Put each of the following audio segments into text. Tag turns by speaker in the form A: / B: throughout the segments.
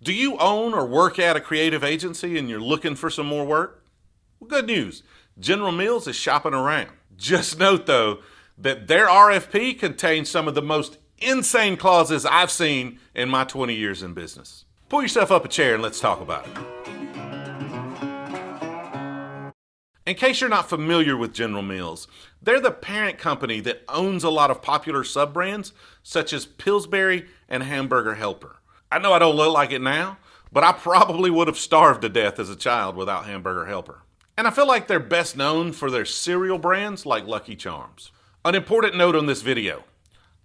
A: Do you own or work at a creative agency and you're looking for some more work? Well, good news. General Mills is shopping around. Just note, though, that their RFP contains some of the most insane clauses I've seen in my 20 years in business. Pull yourself up a chair and let's talk about it. In case you're not familiar with General Mills, they're the parent company that owns a lot of popular sub-brands such as Pillsbury and Hamburger Helper. I know I don't look like it now, but I probably would have starved to death as a child without Hamburger Helper. And I feel like they're best known for their cereal brands like Lucky Charms. An important note on this video.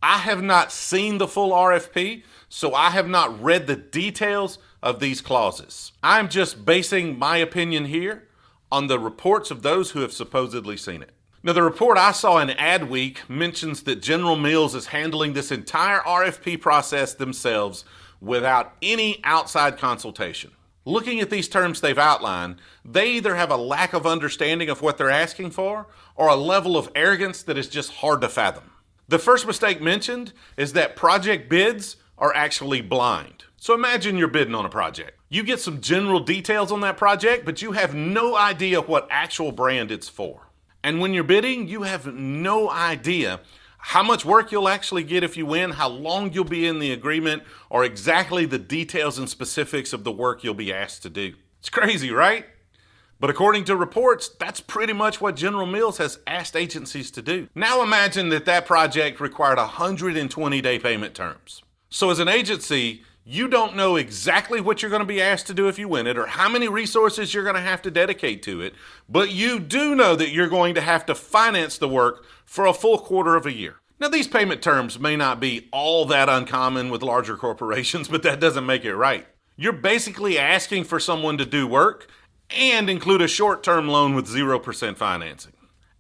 A: I have not seen the full RFP, so I have not read the details of these clauses. I'm just basing my opinion here on the reports of those who have supposedly seen it. Now, the report I saw in Adweek mentions that General Mills is handling this entire RFP process themselves without any outside consultation. Looking at these terms they've outlined, they either have a lack of understanding of what they're asking for or a level of arrogance that is just hard to fathom. The first mistake mentioned is that project bids are actually blind. So imagine you're bidding on a project. You get some general details on that project, but you have no idea what actual brand it's for. And when you're bidding, you have no idea how much work you'll actually get if you win, how long you'll be in the agreement, or exactly the details and specifics of the work you'll be asked to do. It's crazy, right? But according to reports, that's pretty much what General Mills has asked agencies to do. Now imagine that project required 120-day payment terms. So as an agency, you don't know exactly what you're going to be asked to do if you win it or how many resources you're going to have to dedicate to it, but you do know that you're going to have to finance the work for a full quarter of a year. Now, these payment terms may not be all that uncommon with larger corporations, but that doesn't make it right. You're basically asking for someone to do work and include a short-term loan with 0% financing.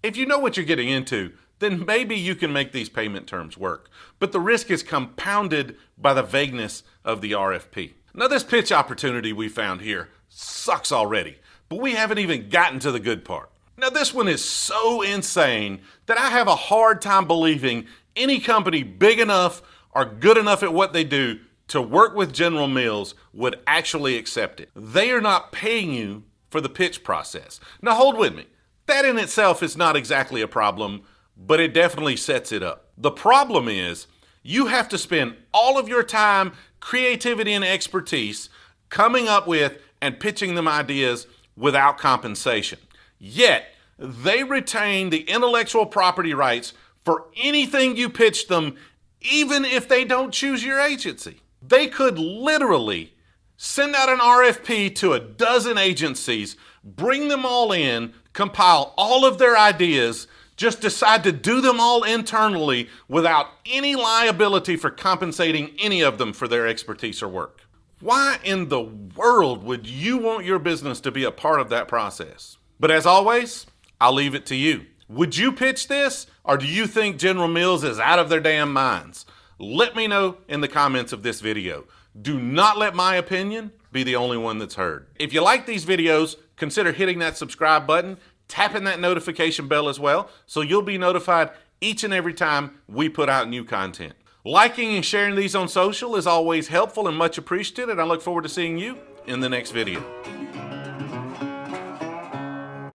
A: If you know what you're getting into, then maybe you can make these payment terms work. But the risk is compounded by the vagueness of the RFP. Now, this pitch opportunity we found here sucks already, but we haven't even gotten to the good part. Now, this one is so insane that I have a hard time believing any company big enough or good enough at what they do to work with General Mills would actually accept it. They are not paying you for the pitch process. Now, hold with me. That in itself is not exactly a problem, but it definitely sets it up. The problem is you have to spend all of your time, creativity, and expertise coming up with and pitching them ideas without compensation. Yet, they retain the intellectual property rights for anything you pitch them, even if they don't choose your agency. They could literally send out an RFP to a dozen agencies, bring them all in, compile all of their ideas, just decide to do them all internally without any liability for compensating any of them for their expertise or work. Why in the world would you want your business to be a part of that process? But as always, I'll leave it to you. Would you pitch this, or do you think General Mills is out of their damn minds? Let me know in the comments of this video. Do not let my opinion be the only one that's heard. If you like these videos, consider hitting that subscribe button, tapping that notification bell as well, so you'll be notified each and every time we put out new content. Liking and sharing these on social is always helpful and much appreciated, and I look forward to seeing you in the next video.